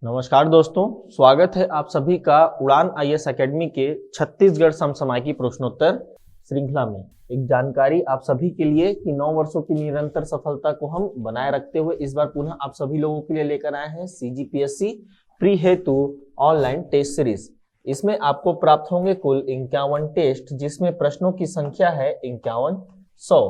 नमस्कार दोस्तों, स्वागत है आप सभी का उड़ान आईएएस एकेडमी के छत्तीसगढ़ समसामयिकी प्रश्नोत्तर श्रृंखला में। एक जानकारी आप सभी के लिए कि 9 वर्षों की निरंतर सफलता को हम बनाए रखते हुए इस बार पुनः आप सभी लोगों के लिए लेकर आए हैं सीजीपीएससी प्री हेतु ऑनलाइन टेस्ट सीरीज। इसमें आपको प्राप्त होंगे कुल 51 टेस्ट, जिसमें प्रश्नों की संख्या है 5100।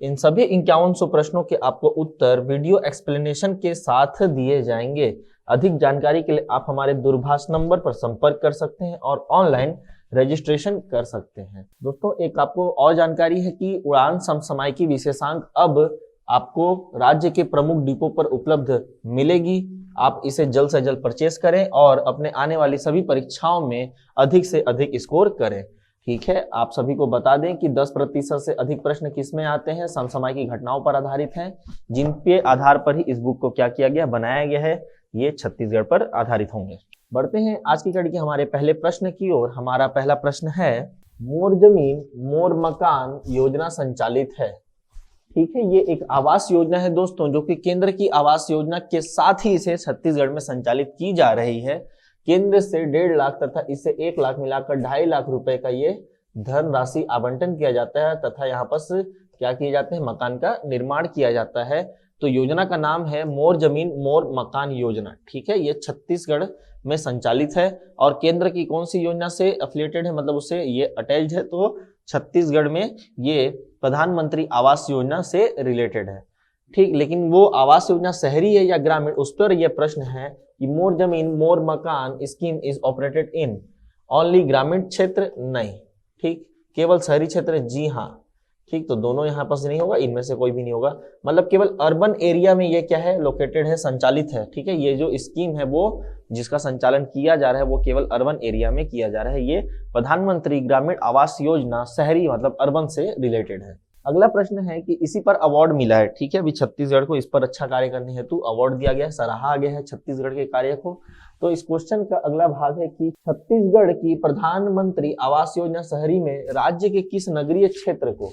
इन सभी 5100 प्रश्नों के आपको उत्तर वीडियो एक्सप्लेनेशन के साथ दिए जाएंगे। अधिक जानकारी के लिए आप हमारे दूरभाष नंबर पर संपर्क कर सकते हैं और ऑनलाइन रजिस्ट्रेशन कर सकते हैं। दोस्तों, एक आपको और जानकारी है कि उड़ान समसामयिकी विशेषांक अब आपको राज्य के प्रमुख डिपो पर उपलब्ध मिलेगी। आप इसे जल्द से जल्द परचेस करें और अपने आने वाली सभी परीक्षाओं में अधिक से अधिक स्कोर करें। ठीक है, आप सभी को बता दें कि 10% से अधिक प्रश्न किसमें आते हैं, समसामयिकी घटनाओं पर आधारित हैं, जिनके आधार पर ही इस बुक को क्या किया गया, बनाया गया है। ये छत्तीसगढ़ पर आधारित होंगे। बढ़ते हैं आज की कड़ी के हमारे पहले प्रश्न की ओर। हमारा पहला प्रश्न है, मोर जमीन मोर मकान योजना संचालित है। ठीक है, ये एक आवास योजना है दोस्तों, जो कि केंद्र की आवास योजना के साथ ही इसे छत्तीसगढ़ में संचालित की जा रही है। केंद्र से 1.5 लाख तथा इससे 1 लाख मिलाकर 2.5 लाख रुपए का ये धनराशि आवंटन किया जाता है तथा यहाँ पर क्या किए जाते हैं, मकान का निर्माण किया जाता है। तो योजना का नाम है मोर जमीन मोर मकान योजना। ठीक है, ये छत्तीसगढ़ में संचालित है और केंद्र की कौन सी योजना से एफिलिएटेड है, मतलब उससे ये अटैच्ड है। तो छत्तीसगढ़ में ये प्रधानमंत्री आवास योजना से रिलेटेड है। ठीक, लेकिन वो आवास योजना शहरी है या ग्रामीण, उस पर यह प्रश्न है कि मोर जमीन मोर मकान scheme is operated in only ग्रामीण क्षेत्र, नहीं। ठीक, केवल शहरी क्षेत्र, जी हाँ। ठीक, तो दोनों यहाँ पर नहीं होगा, इनमें से कोई भी नहीं होगा। मतलब केवल अर्बन एरिया में ये क्या है, लोकेटेड है, संचालित है। ठीक है, ये जो स्कीम है वो जिसका संचालन किया जा रहा है वो केवल अर्बन एरिया में किया जा रहा है। ये प्रधानमंत्री ग्रामीण आवास योजना शहरी मतलब अर्बन से रिलेटेड है। अगला प्रश्न है कि इसी पर अवार्ड मिला है। ठीक है, अभी छत्तीसगढ़ को इस पर अच्छा कार्य करने हेतु अवार्ड दिया गया है, सराहा गया है छत्तीसगढ़ के कार्य को। तो इस क्वेश्चन का अगला भाग है कि छत्तीसगढ़ की प्रधानमंत्री आवास योजना शहरी में राज्य के किस नगरीय क्षेत्र को,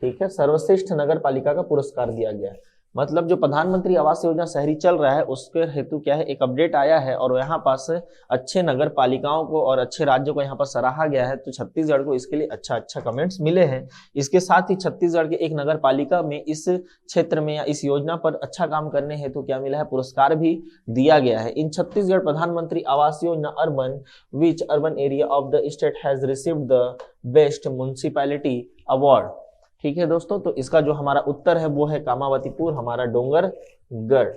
ठीक है, सर्वश्रेष्ठ नगर पालिका का पुरस्कार दिया गया है। मतलब जो प्रधानमंत्री आवास योजना शहरी चल रहा है उसके हेतु क्या है, एक अपडेट आया है और यहाँ पास अच्छे नगर पालिकाओं को और अच्छे राज्यों को यहाँ पर सराहा गया है। तो छत्तीसगढ़ को इसके लिए अच्छा कमेंट्स मिले हैं। इसके साथ ही छत्तीसगढ़ के एक नगर पालिका में इस क्षेत्र में या इस योजना पर अच्छा काम करने हेतु क्या मिला है, पुरस्कार भी दिया गया है। इन छत्तीसगढ़ प्रधानमंत्री Awas Yojana urban which urban area of the state has received the best municipality award. ठीक है दोस्तों, तो इसका जो हमारा उत्तर है वो है कामावतीपुर, हमारा डोंगरगढ़।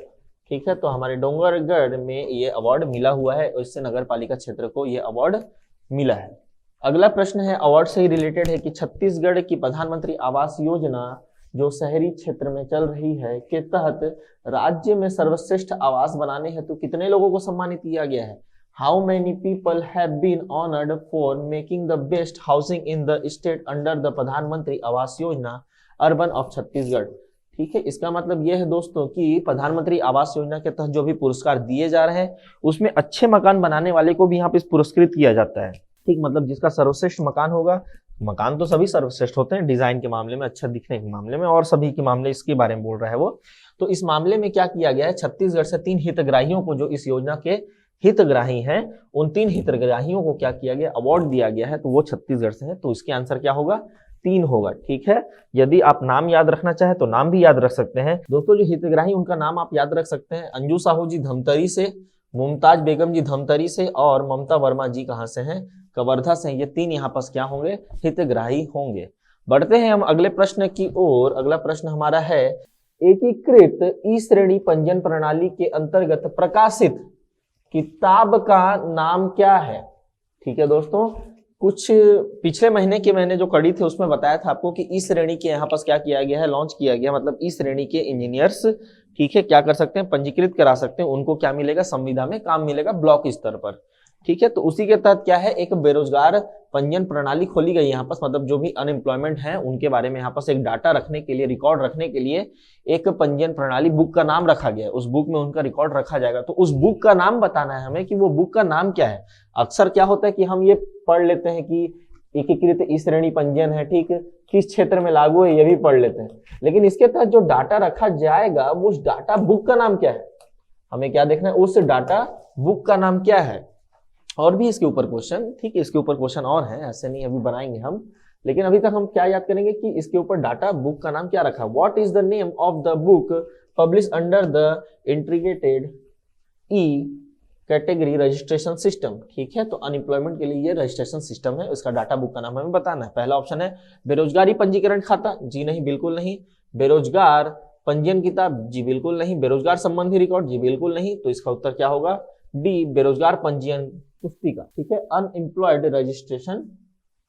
ठीक है, तो हमारे डोंगरगढ़ में ये अवार्ड मिला हुआ है, इससे नगर पालिका क्षेत्र को ये अवार्ड मिला है। अगला प्रश्न है, अवार्ड से ही रिलेटेड है कि छत्तीसगढ़ की प्रधानमंत्री आवास योजना जो शहरी क्षेत्र में चल रही है के तहत राज्य में सर्वश्रेष्ठ आवास बनाने हेतु कितने लोगों को सम्मानित किया गया है। How many people have been honored for making the best housing in the state under the प्रधानमंत्री आवास योजना अर्बन ऑफ छत्तीसगढ़। ठीक है, इसका मतलब यह है दोस्तों कि प्रधानमंत्री आवास योजना के तहत जो भी पुरस्कार दिए जा रहे हैं उसमें अच्छे मकान बनाने वाले को भी यहाँ पे पुरस्कृत किया जाता है। ठीक, मतलब जिसका सर्वश्रेष्ठ मकान होगा, मकान तो सभी सर्वश्रेष्ठ होते हैं डिजाइन के मामले में, अच्छा दिखने के मामले में और सभी के मामले इसके बारे में बोल रहा है वो। तो इस मामले में क्या किया गया है, छत्तीसगढ़ से 3 हितग्राहियों को जो इस योजना के हितग्राही हैं, उन 3 हितग्राहियों को क्या किया गया, अवार्ड दिया गया है। तो वो छत्तीसगढ़ से है, तो इसके आंसर क्या होगा, 3 होगा। ठीक है, यदि आप नाम याद रखना चाहे तो नाम भी याद रख सकते हैं दोस्तों। जो हितग्राही उनका नाम आप याद रख सकते हैं, अंजू साहू जी धमतरी से, मुमताज बेगम जी धमतरी से और ममता वर्मा जी कहां से हैं, कवर्धा से। ये 3 यहाँ पास क्या होंगे, हितग्राही होंगे। बढ़ते हैं हम अगले प्रश्न की ओर। अगला प्रश्न हमारा है, एकीकृत ई श्रेणी पंजीयन प्रणाली के अंतर्गत प्रकाशित किताब का नाम क्या है। ठीक है दोस्तों, कुछ पिछले महीने के मैंने जो कड़ी थी उसमें बताया था आपको कि ई श्रेणी के यहाँ पास क्या किया गया है, लॉन्च किया गया। मतलब ई श्रेणी के इंजीनियर्स, ठीक है, क्या कर सकते हैं, पंजीकृत करा सकते हैं। उनको क्या मिलेगा, संविदा में काम मिलेगा ब्लॉक स्तर पर। ठीक है, तो उसी के तहत क्या है, एक बेरोजगार पंजीयन प्रणाली खोली गई यहाँ पास। मतलब जो भी अनएम्प्लॉयमेंट है उनके बारे में यहाँ पास एक डाटा रखने के लिए, रिकॉर्ड रखने के लिए एक पंजीयन प्रणाली बुक का नाम रखा गया है। उस बुक में उनका रिकॉर्ड रखा जाएगा। तो उस बुक का नाम बताना है हमें कि वो बुक का नाम क्या है। अक्सर क्या होता है कि हम ये पढ़ लेते हैं कि एकीकृत ई श्रेणी पंजीयन है, ठीक, किस क्षेत्र में लागू है ये भी पढ़ लेते हैं, लेकिन इसके तहत जो डाटा रखा जाएगा वो उस डाटा बुक का नाम क्या है। हमें क्या देखना है, उस डाटा बुक का नाम क्या है। और भी इसके ऊपर क्वेश्चन, ठीक है, इसके ऊपर क्वेश्चन और हैं, ऐसे नहीं अभी बनाएंगे हम, लेकिन अभी तक हम क्या याद करेंगे कि इसके ऊपर डाटा बुक का नाम क्या रखा। What is the name of the book publish under the integrated E category registration system. ठीक है, तो अनएम्प्लॉयमेंट के लिए ये रजिस्ट्रेशन सिस्टम है, इसका डाटा बुक का नाम हमें बताना है। पहला ऑप्शन है बेरोजगारी पंजीकरण खाता, जी नहीं बिल्कुल नहीं। बेरोजगार पंजीयन किताब, जी बिल्कुल नहीं। बेरोजगार संबंधी रिकॉर्ड, जी बिल्कुल नहीं। तो इसका उत्तर क्या होगा, डी बेरोजगार पंजीयन पुस्तिका। ठीक है, अनएम्प्लॉयड रजिस्ट्रेशन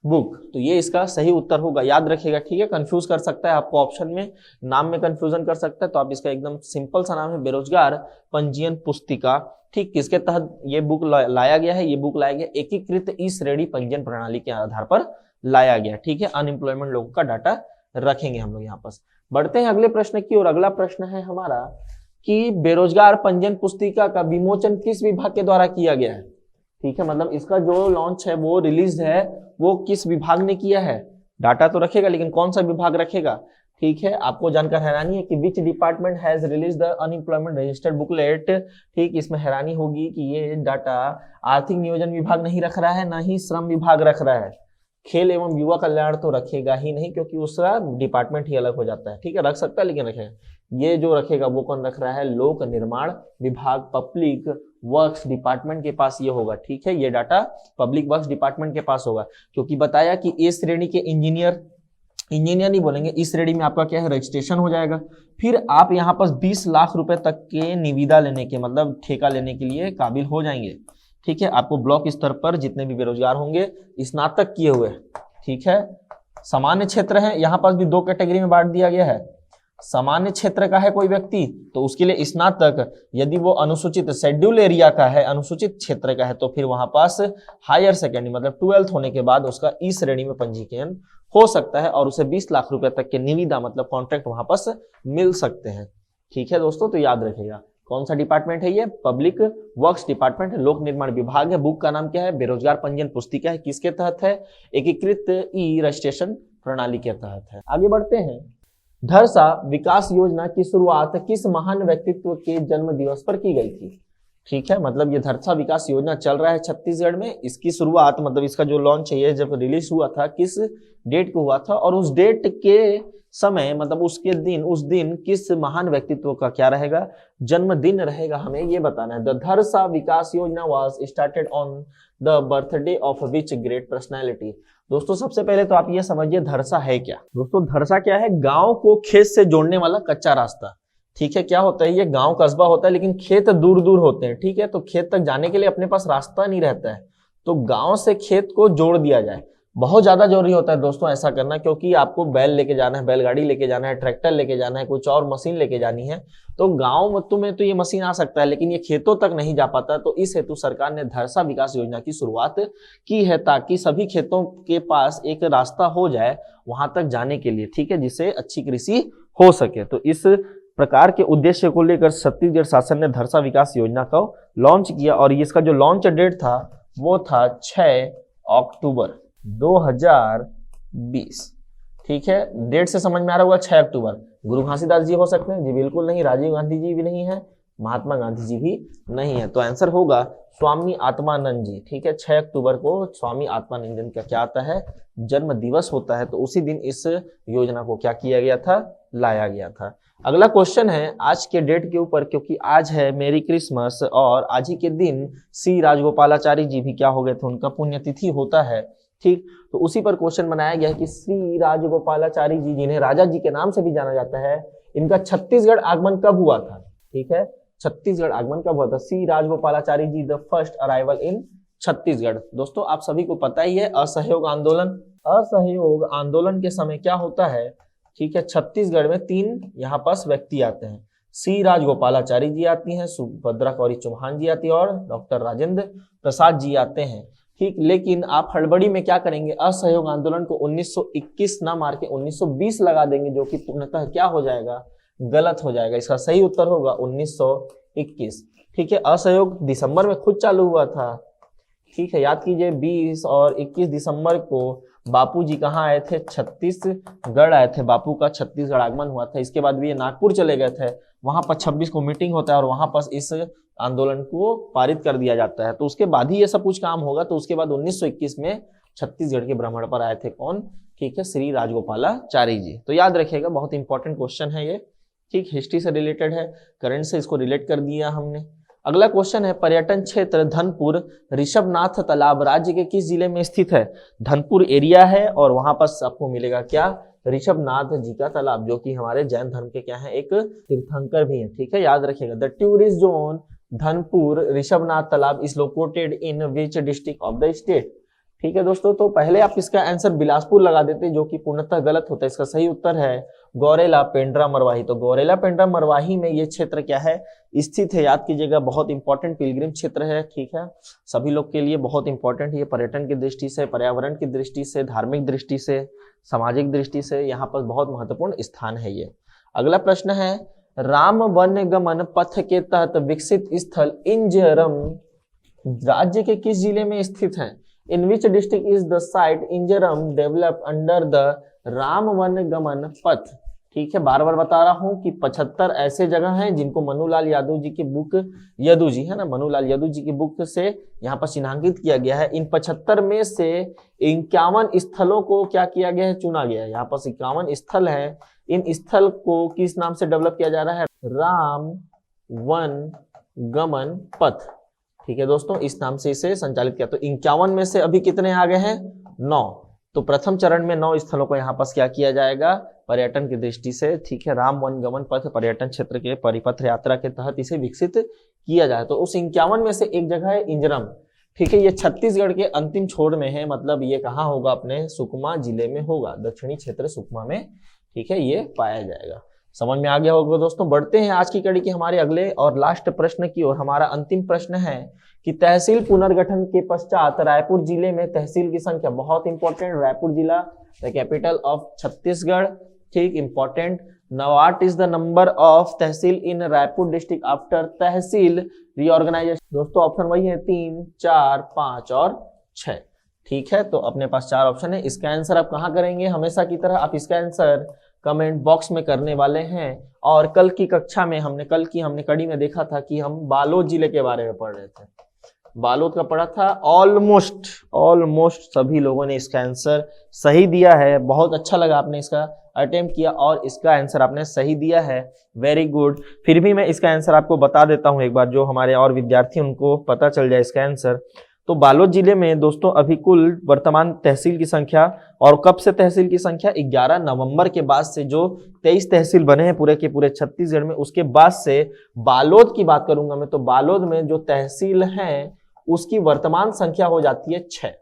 बुक, तो ये इसका सही उत्तर होगा, याद रखिएगा। ठीक है, कंफ्यूज कर सकता है आपको, ऑप्शन में नाम में कंफ्यूजन कर सकता है, तो आप इसका एकदम सिंपल सा नाम है बेरोजगार पंजीयन पुस्तिका। ठीक, किसके तहत ये बुक लाया गया है, ये बुक लाया गया एकीकृत ई श्रेणी पंजीयन प्रणाली के आधार पर लाया गया। ठीक है, अनएम्प्लॉयमेंट लोगों का डाटा रखेंगे हम लोग यहाँ पर। बढ़ते हैं अगले प्रश्न की ओर। अगला प्रश्न है हमारा कि बेरोजगार पंजीयन पुस्तिका का विमोचन किस विभाग के द्वारा किया गया है। ठीक है, मतलब इसका जो लॉन्च है, वो रिलीज है, वो किस विभाग ने किया है। डाटा तो रखेगा, लेकिन कौन सा विभाग रखेगा। ठीक है, आपको जानकर हैरानी है कि which department has release the unemployment registered booklet. ठीक, इसमें हैरानी होगी कि ये डाटा आर्थिक नियोजन विभाग नहीं रख रहा है, ना ही श्रम विभाग रख रहा है। खेल एवं युवा कल्याण तो रखेगा ही नहीं, क्योंकि उसका डिपार्टमेंट ही अलग हो जाता है। ठीक है, रख सकता है लेकिन रखेगा। ये जो रखेगा वो कौन रख रहा है, लोक निर्माण विभाग, पब्लिक वर्क्स डिपार्टमेंट के पास ये होगा। ठीक है, ये डाटा पब्लिक वर्क्स डिपार्टमेंट के पास होगा, क्योंकि बताया कि ए श्रेणी के इंजीनियर नहीं बोलेंगे, इस श्रेणी में आपका क्या है, रजिस्ट्रेशन हो जाएगा। फिर आप यहाँ पर 20 लाख रुपए तक के निविदा लेने के, मतलब ठेका लेने के लिए काबिल हो जाएंगे। ठीक है, आपको ब्लॉक स्तर पर जितने भी बेरोजगार होंगे स्नातक किए हुए, ठीक है, सामान्य क्षेत्र है, यहाँ पर भी 2 कैटेगरी में बांट दिया गया है। सामान्य क्षेत्र का है कोई व्यक्ति तो उसके लिए स्नातक, यदि वो अनुसूचित शेड्यूल एरिया का है, अनुसूचित क्षेत्र का है, तो फिर वहां पास हायर सेकेंडरी मतलब 12th होने के बाद उसका ई श्रेणी में पंजीकरण हो सकता है, और उसे 20 लाख रुपए तक के निविदा मतलब कॉन्ट्रैक्ट वहां पास मिल सकते हैं। ठीक है दोस्तों, तो याद रखिएगा कौन सा डिपार्टमेंट है ये, पब्लिक वर्क्स डिपार्टमेंट है, लोक निर्माण विभाग है। बुक का नाम क्या है, बेरोजगार पंजीयन पुस्तिका है, किसके तहत है, एकीकृत ई रजिस्ट्रेशन प्रणाली के तहत है। आगे बढ़ते हैं। धरसा विकास योजना की शुरुआत किस महान व्यक्तित्व के जन्म दिवस पर की गई थी। ठीक है, मतलब ये धरसा विकास योजना चल रहा है छत्तीसगढ़ में, इसकी शुरुआत मतलब इसका जो लॉन्च है ये जब रिलीज हुआ था किस डेट को हुआ था, और उस डेट के समय मतलब उसके दिन, उस दिन किस महान व्यक्तित्व का क्या रहेगा, जन्मदिन रहेगा, हमें ये बताना है। द धरसा विकास योजना was started on the birthday of which great personality. दोस्तों सबसे पहले तो आप ये समझिए धरसा है क्या। दोस्तों धरसा क्या है, गांव को खेत से जोड़ने वाला कच्चा रास्ता। ठीक है, क्या होता है, ये गांव कस्बा होता है लेकिन खेत दूर दूर होते हैं। ठीक है, तो खेत तक जाने के लिए अपने पास रास्ता नहीं रहता है, तो गांव से खेत को जोड़ दिया जाए। बहुत ज्यादा जरूरी होता है दोस्तों ऐसा करना, क्योंकि आपको बैल लेके जाना है, बैलगाड़ी लेके जाना है, ट्रैक्टर लेके जाना है, कुछ और मशीन लेके जानी है, तो गांव में तो ये मशीन आ सकता है लेकिन ये खेतों तक नहीं जा पाता। तो इस हेतु सरकार ने धरसा विकास योजना की शुरुआत की है, ताकि सभी खेतों के पास एक रास्ता हो जाए वहां तक जाने के लिए। ठीक है, जिससे अच्छी कृषि हो सके। तो इस प्रकार के उद्देश्य को लेकर छत्तीसगढ़ शासन ने धरसा विकास योजना को लॉन्च किया, और इसका जो लॉन्च डेट था वो था 6 अक्टूबर 2020। ठीक है, डेट से समझ में आ रहा होगा 6 अक्टूबर। गुरु घासीदास जी हो सकते हैं, जी बिल्कुल नहीं। राजीव गांधी जी भी नहीं है, महात्मा गांधी जी भी नहीं है, तो आंसर होगा स्वामी आत्मानंद जी। ठीक है, 6 अक्टूबर को स्वामी आत्मानंद का क्या आता है, जन्म दिवस होता है, तो उसी दिन इस योजना को क्या किया गया था, लाया गया था। अगला क्वेश्चन है आज के डेट के ऊपर, क्योंकि आज है मेरी क्रिसमस और आज ही के दिन सी राजगोपालाचारी जी भी क्या हो गए थे, उनका पुण्यतिथि होता है। ठीक, तो उसी पर क्वेश्चन बनाया गया है कि श्री राजगोपालाचारी जी, जिन्हें राजा जी के नाम से भी जाना जाता है, इनका छत्तीसगढ़ आगमन कब हुआ था। ठीक है, छत्तीसगढ़ आगमन कब हुआ था, Shri Rajagopalachari ji the first arrival in Chhattisgarh. दोस्तों आप सभी को पता ही है असहयोग आंदोलन, असहयोग आंदोलन के समय क्या होता है। ठीक है, छत्तीसगढ़ में 3 यहाँ पास व्यक्ति आते हैं, सी राजगोपालाचारी जी आती हैं, सुभद्रा कौरी चौहान जी आती है, और डॉक्टर राजेंद्र प्रसाद जी आते हैं। ठीक, लेकिन आप हड़बड़ी में क्या करेंगे, असहयोग आंदोलन को 1921 ना मार के 1920 लगा देंगे, जो कि पूर्णतः क्या हो जाएगा, गलत हो जाएगा। इसका सही उत्तर होगा 1921। ठीक है, असहयोग दिसंबर में खुद चालू हुआ था। ठीक है, याद कीजिए 20 और 21 दिसंबर को बापू जी कहाँ आए थे? छत्तीसगढ़ आए थे, बापू का छत्तीसगढ़ आगमन हुआ था। इसके बाद भी ये नागपुर चले गए थे, वहां पर 26 को मीटिंग होता है और वहां पर इस आंदोलन को पारित कर दिया जाता है। तो उसके बाद ही ये सब कुछ काम होगा। तो उसके बाद 1921 में छत्तीसगढ़ के भ्रमण पर आए थे कौन? ठीक है, श्री राजगोपालाचारी जी। तो याद रखिएगा, बहुत इंपॉर्टेंट क्वेश्चन है ये। ठीक, हिस्ट्री से रिलेटेड है, करंट से इसको रिलेट कर दिया हमने। अगला क्वेश्चन है, पर्यटन क्षेत्र धनपुर ऋषभनाथ तालाब राज्य के किस जिले में स्थित है? धनपुर एरिया है और वहां पर आपको मिलेगा क्या? ऋषभनाथ जी का तालाब, जो कि हमारे जैन धर्म के क्या है? एक तीर्थंकर भी है। ठीक है, याद रखिएगा। The tourist zone Dhanpur Rishabhnath Talab is located in which district of the state? ठीक है दोस्तों, तो पहले आप इसका आंसर बिलासपुर लगा देते, जो कि पूर्णतः गलत होता है। इसका सही उत्तर है गौरेला पेंड्रा मरवाही। तो गौरेला पेंड्रा मरवाही में ये क्षेत्र क्या है? स्थित है। याद कीजिएगा, बहुत इंपॉर्टेंट पिलग्रिम क्षेत्र है। ठीक है, सभी लोग के लिए बहुत इंपॉर्टेंट है। पर्यटन की दृष्टि से, पर्यावरण की दृष्टि से, धार्मिक दृष्टि से, सामाजिक दृष्टि से यहाँ पर बहुत महत्वपूर्ण स्थान है ये। अगला प्रश्न है, राम वन गमन पथ के तहत विकसित स्थल इंजरम राज्य के किस जिले में स्थित है? In which district is the site Injaram developed under the Ram one गमन पथ? ठीक है, बार बार बता रहा हूं कि 75 ऐसे जगह हैं जिनको मनुलाल यादव जी की बुक, यदु जी है ना, मनुलाल यदु जी की बुक से यहाँ पर चिन्हांकित किया गया है। इन 75 में से 51 स्थलों को क्या किया गया है? चुना गया है। यहाँ पर 51 स्थल है। इन स्थल को किस नाम से डेवलप किया जा रहा है? राम वन गमन पथ। ठीक है दोस्तों, इस नाम से इसे संचालित किया। तो 51 में से अभी कितने आ गए हैं? 9। तो प्रथम चरण में 9 स्थलों को यहाँ पर क्या किया जाएगा? पर्यटन की दृष्टि से। ठीक है, राम वन गमन पथ पर्यटन क्षेत्र के परिपथ यात्रा के तहत इसे विकसित किया जाए। तो उस 51 में से एक जगह है इंजरम। ठीक है, ये छत्तीसगढ़ के अंतिम छोर में है, मतलब ये कहाँ होगा? अपने सुकमा जिले में होगा, दक्षिणी क्षेत्र सुकमा में। ठीक है, ये पाया जाएगा। समझ में आ गया होगा दोस्तों। बढ़ते हैं आज की कड़ी के हमारे अगले और लास्ट प्रश्न की ओर। हमारा अंतिम प्रश्न है कि तहसील पुनर्गठन के पश्चात रायपुर जिले में तहसील की संख्या, बहुत इंपॉर्टेंट, रायपुर जिला द कैपिटल ऑफ छत्तीसगढ़। ठीक, important. Now what is the number of tehsil in Raipur district after tehsil reorganisation? दोस्तों ऑप्शन वही है 3, 4, 5 और 6। ठीक है, तो अपने पास 4 ऑप्शन है। इसका आंसर आप कहाँ करेंगे? हमेशा की तरह आप इसका आंसर कमेंट बॉक्स में करने वाले हैं। और कल की कक्षा में हमने कड़ी में देखा था कि हम बालोद जिले के बारे में पढ़ रहे थे। बालोद का पढ़ा था। ऑलमोस्ट सभी लोगों ने इसका आंसर सही दिया है। बहुत अच्छा लगा, आपने इसका अटेम्प्ट किया और इसका आंसर आपने सही दिया है। Very good. फिर भी मैं इसका आंसर आपको बता देता हूं एक बार, जो हमारे और विद्यार्थी उनको पता चल जाए इसका आंसर। तो बालोद जिले में दोस्तों अभी कुल वर्तमान तहसील की संख्या, और कब से तहसील की संख्या? 11 नवंबर के बाद से जो 23 तहसील बने हैं पूरे के पूरे छत्तीसगढ़ में, उसके बाद से बालोद की बात करूंगा मैं। तो बालोद में जो तहसील हैं उसकी वर्तमान संख्या हो जाती है 6।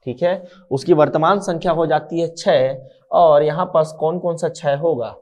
ठीक है, उसकी वर्तमान संख्या हो जाती है 6। और यहाँ पास कौन कौन सा 6 होगा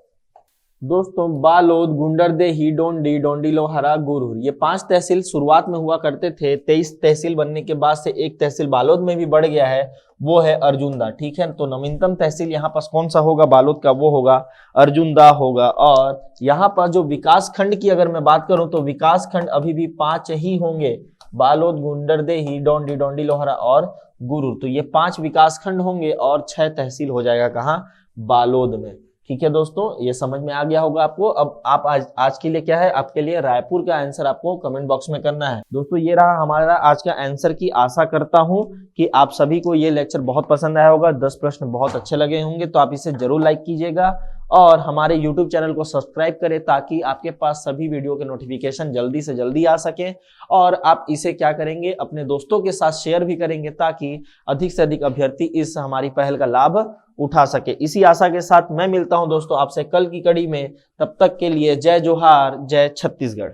दोस्तों? बालोद, गुंडरदेही, डोंडी, डोंडीलोहारा, गुरूर, ये 5 तहसील शुरुआत में हुआ करते थे। 23 तहसील बनने के बाद से एक तहसील बालोद में भी बढ़ गया है, वो है अर्जुनदा। ठीक है, तो नवीनतम तहसील यहाँ पास कौन सा होगा बालोद का? वो होगा अर्जुनदा होगा। और यहाँ पर जो विकास खंड की अगर मैं बात करूं तो विकास खंड अभी भी 5 ही होंगे, बालोद, गुंडरदेही, डोंडी, डोंडीलोहारा और गुरूर। तो ये 5 विकास खंड होंगे और 6 तहसील हो जाएगा कहाँ? बालोद में। ठीक है दोस्तों, ये समझ में आ गया होगा आपको। अब आप आज के लिए क्या है, आपके लिए रायपुर का आंसर आपको कमेंट बॉक्स में करना है। दोस्तों ये रहा हमारा आज का आंसर की। आशा करता हूं कि आप सभी को ये लेक्चर बहुत पसंद आया होगा। 10 प्रश्न बहुत अच्छे लगे होंगे, तो आप इसे जरूर लाइक कीजिएगा और हमारे YouTube चैनल को सब्सक्राइब करें, ताकि आपके पास सभी वीडियो के नोटिफिकेशन जल्दी से जल्दी आ सके। और आप इसे क्या करेंगे, अपने दोस्तों के साथ शेयर भी करेंगे, ताकि अधिक से अधिक अभ्यर्थी इस हमारी पहल का लाभ उठा सके। इसी आशा के साथ मैं मिलता हूं दोस्तों आपसे कल की कड़ी में। तब तक के लिए जय जोहार, जय छत्तीसगढ़।